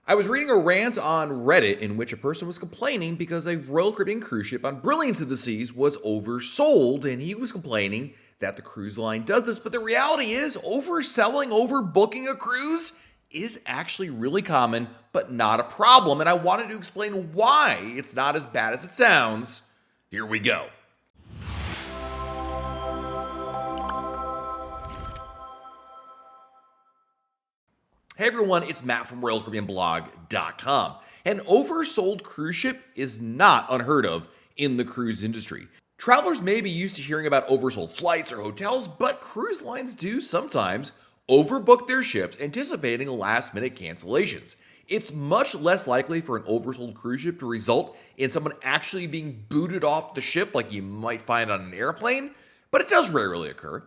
I was reading a rant on Reddit in which a person was complaining because a Royal Caribbean cruise ship on Brilliance of the Seas was oversold, and he was complaining that the cruise line does this. But the reality is, overselling, overbooking a cruise is actually really common, but not a problem. And I wanted to explain why it's not as bad as it sounds. Here we go. Hey everyone, it's Matt from RoyalCaribbeanBlog.com. An oversold cruise ship is not unheard of in the cruise industry. Travelers may be used to hearing about oversold flights or hotels, but cruise lines do sometimes overbook their ships, anticipating last-minute cancellations. It's much less likely for an oversold cruise ship to result in someone actually being booted off the ship like you might find on an airplane, but it does rarely occur.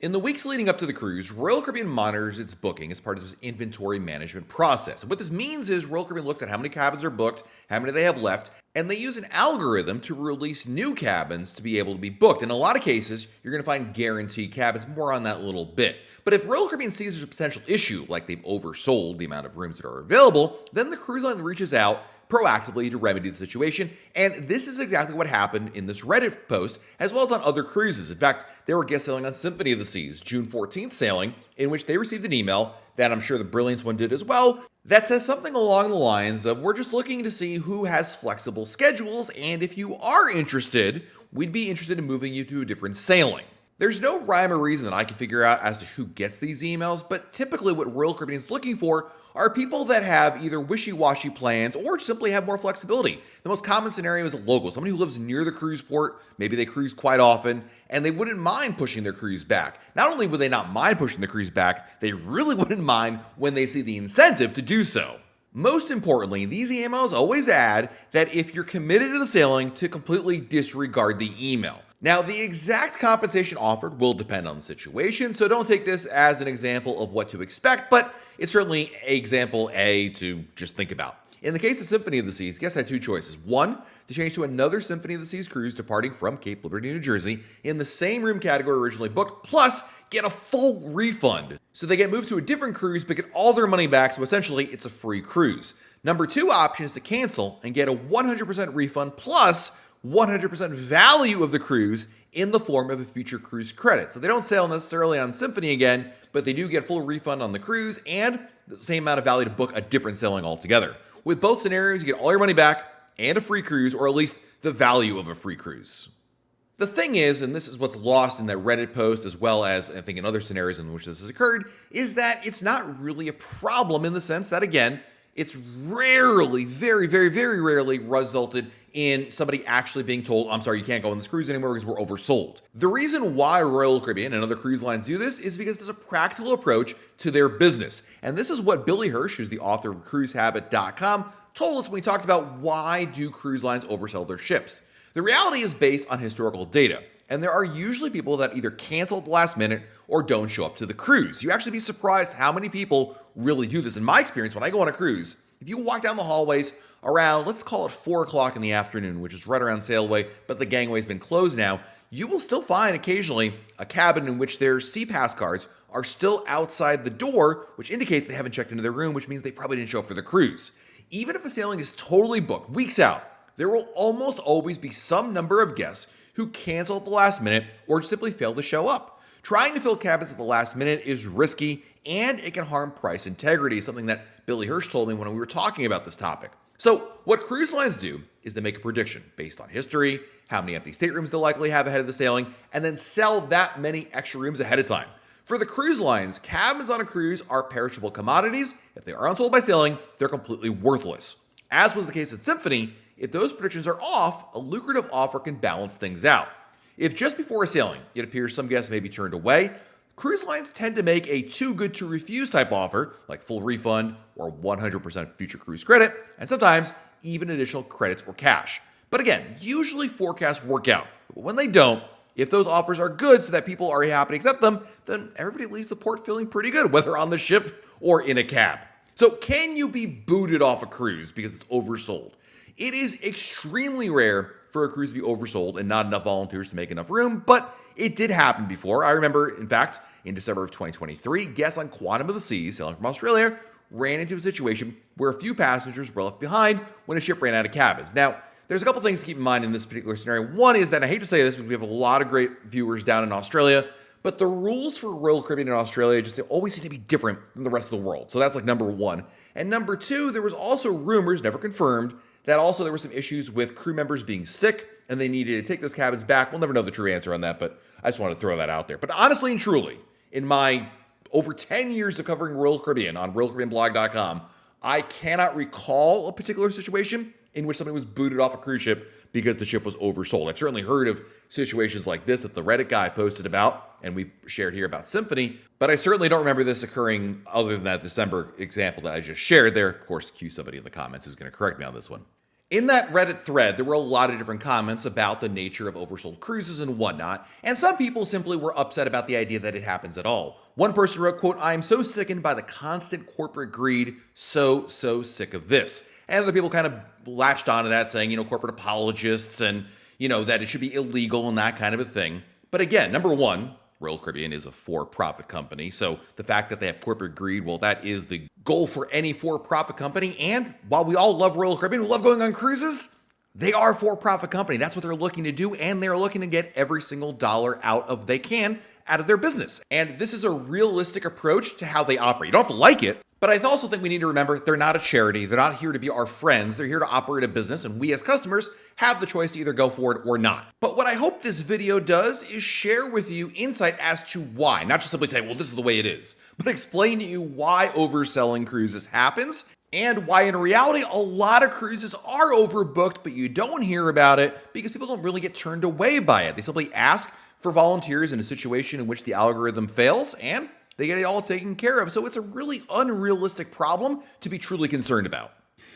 In the weeks leading up to the cruise, Royal Caribbean monitors its booking as part of its inventory management process. And what this means is Royal Caribbean looks at how many cabins are booked, how many they have left, and they use an algorithm to release new cabins to be able to be booked. In a lot of cases, you're going to find guaranteed cabins, more on that little bit. But if Royal Caribbean sees there's a potential issue, like they've oversold the amount of rooms that are available, then the cruise line reaches out proactively to remedy the situation, and this is exactly what happened in this Reddit post, as well as on other cruises. In fact, they were guest sailing on Symphony of the Seas, June 14th sailing, in which they received an email that I'm sure the Brilliance one did as well, that says something along the lines of, we're just looking to see who has flexible schedules, and if you are interested, we'd be interested in moving you to a different sailing. There's no rhyme or reason that I can figure out as to who gets these emails, but typically what Royal Caribbean is looking for are people that have either wishy-washy plans or simply have more flexibility. The most common scenario is a local, somebody who lives near the cruise port, maybe they cruise quite often, and they wouldn't mind pushing their cruise back. Not only would they not mind pushing the cruise back, they really wouldn't mind when they see the incentive to do so. Most importantly, these emails always add that if you're committed to the sailing, to completely disregard the email. Now, the exact compensation offered will depend on the situation, so don't take this as an example of what to expect, but it's certainly example A to just think about. In the case of Symphony of the Seas, guests had two choices. One, to change to another Symphony of the Seas cruise departing from Cape Liberty, New Jersey, in the same room category originally booked, plus get a full refund. So they get moved to a different cruise, but get all their money back, so essentially it's a free cruise. Number two option is to cancel and get a 100% refund plus 100% value of the cruise in the form of a future cruise credit. So they don't sail necessarily on Symphony again, but they do get full refund on the cruise and the same amount of value to book a different sailing altogether. With both scenarios, you get all your money back and a free cruise, or at least the value of a free cruise. The thing is, and this is what's lost in that Reddit post, as well as I think in other scenarios in which this has occurred, is that it's not really a problem in the sense that, again, it's rarely, very, very, very rarely resulted in somebody actually being told, I'm sorry, you can't go on this cruise anymore because we're oversold. The reason why Royal Caribbean and other cruise lines do this is because there's a practical approach to their business. And this is what Billy Hirsch, who's the author of cruisehabit.com, told us when we talked about why do cruise lines oversell their ships. The reality is based on historical data. And there are usually people that either cancel at the last minute or don't show up to the cruise. You actually be surprised how many people really do this. In my experience, when I go on a cruise, if you walk down the hallways around, let's call it 4 o'clock in the afternoon, which is right around sailway, but the gangway's been closed now, you will still find occasionally a cabin in which their SeaPass cards are still outside the door, which indicates they haven't checked into their room, which means they probably didn't show up for the cruise. Even if a sailing is totally booked, weeks out, there will almost always be some number of guests who cancel at the last minute or simply fail to show up. Trying to fill cabins at the last minute is risky and it can harm price integrity, something that Billy Hirsch told me when we were talking about this topic. So what cruise lines do is they make a prediction based on history, how many empty staterooms they'll likely have ahead of the sailing, and then sell that many extra rooms ahead of time. For the cruise lines, cabins on a cruise are perishable commodities. If they are unsold by sailing, they're completely worthless. As was the case at Symphony, if those predictions are off, a lucrative offer can balance things out. If just before a sailing, it appears some guests may be turned away, cruise lines tend to make a too good to refuse type offer, like full refund or 100% future cruise credit, and sometimes even additional credits or cash. But again, usually forecasts work out. But when they don't, if those offers are good so that people are happy to accept them, then everybody leaves the port feeling pretty good, whether on the ship or in a cab. So can you be booted off a cruise because it's oversold? It is extremely rare for a cruise to be oversold and not enough volunteers to make enough room, but it did happen before. I remember, in fact, in December of 2023, guests on Quantum of the Seas, sailing from Australia, ran into a situation where a few passengers were left behind when a ship ran out of cabins. Now, there's a couple things to keep in mind in this particular scenario. One is that, I hate to say this because we have a lot of great viewers down in Australia, but the rules for Royal Caribbean in Australia just always seem to be different than the rest of the world. So that's like number one. And number two, there was also rumors, never confirmed, that also there were some issues with crew members being sick and they needed to take those cabins back. We'll never know the true answer on that, but I just wanted to throw that out there. But honestly and truly, in my over 10 years of covering Royal Caribbean on RoyalCaribbeanBlog.com, I cannot recall a particular situation in which somebody was booted off a cruise ship because the ship was oversold. I've certainly heard of situations like this that the Reddit guy posted about, and we shared here about Symphony, but I certainly don't remember this occurring other than that December example that I just shared there. Of course, cue somebody in the comments who's going to correct me on this one. In that Reddit thread, there were a lot of different comments about the nature of oversold cruises and whatnot, and some people simply were upset about the idea that it happens at all. One person wrote, quote, "I am so sickened by the constant corporate greed, so sick of this." And other people kind of latched onto that saying, corporate apologists and, that it should be illegal and that kind of a thing. But again, number one, Royal Caribbean is a for-profit company. So the fact that they have corporate greed, well, that is the goal for any for-profit company. And while we all love Royal Caribbean, we love going on cruises, they are a for-profit company. That's what they're looking to do. And they're looking to get every single dollar out of their business. And this is a realistic approach to how they operate. You don't have to like it, but I also think we need to remember they're not a charity. They're not here to be our friends. They're here to operate a business, and we as customers have the choice to either go for it or not. But what I hope this video does is share with you insight as to why, not just simply say, well, this is the way it is, but explain to you why overselling cruises happens and why in reality a lot of cruises are overbooked, but you don't hear about it because people don't really get turned away by it. They simply ask for volunteers in a situation in which the algorithm fails and they get it all taken care of. So it's a really unrealistic problem to be truly concerned about.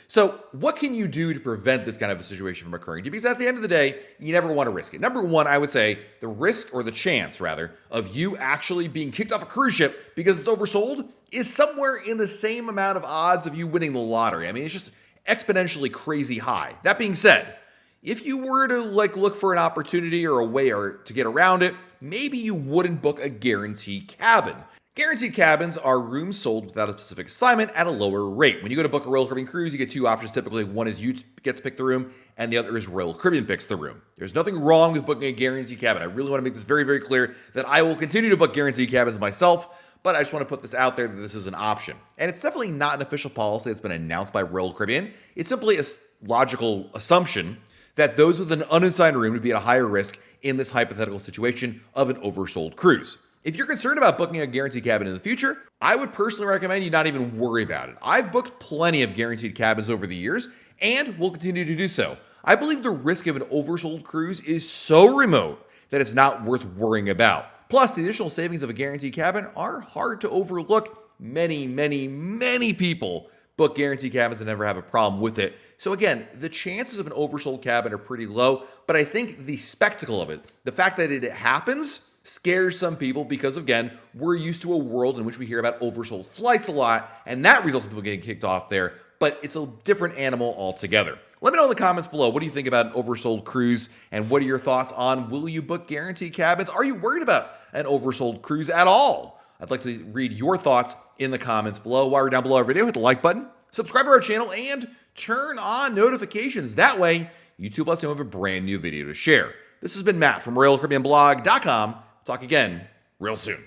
So what can you do to prevent this kind of a situation from occurring? Because at the end of the day, you never want to risk it. Number one, I would say the risk, or the chance rather, of you actually being kicked off a cruise ship because it's oversold is somewhere in the same amount of odds of you winning the lottery. I mean, it's just exponentially crazy high. That being said, if you were to look for an opportunity or a way to get around it, maybe you wouldn't book a guaranteed cabin. Guaranteed cabins are rooms sold without a specific assignment at a lower rate. When you go to book a Royal Caribbean cruise, you get two options. Typically, one is you get to pick the room, and the other is Royal Caribbean picks the room. There's nothing wrong with booking a guaranteed cabin. I really want to make this very, very clear that I will continue to book guaranteed cabins myself, but I just want to put this out there that this is an option. And it's definitely not an official policy that's been announced by Royal Caribbean. It's simply a logical assumption that those with an unassigned room would be at a higher risk in this hypothetical situation of an oversold cruise. If you're concerned about booking a guaranteed cabin in the future, I would personally recommend you not even worry about it. I've booked plenty of guaranteed cabins over the years and will continue to do so. I believe the risk of an oversold cruise is so remote that it's not worth worrying about. Plus, the additional savings of a guaranteed cabin are hard to overlook. Many people book guaranteed cabins and never have a problem with it. So again, the chances of an oversold cabin are pretty low, but I think the spectacle of it, the fact that it happens, scares some people because, again, we're used to a world in which we hear about oversold flights a lot, and that results in people getting kicked off there, but it's a different animal altogether. Let me know in the comments below, what do you think about an oversold cruise, and what are your thoughts on will you book guaranteed cabins? Are you worried about an oversold cruise at all? I'd like to read your thoughts in the comments below. While you're down below our video, hit the like button, subscribe to our channel, and turn on notifications. That way, YouTube lets you know of a brand new video to share. This has been Matt from RoyalCaribbeanBlog.com. Talk again real soon.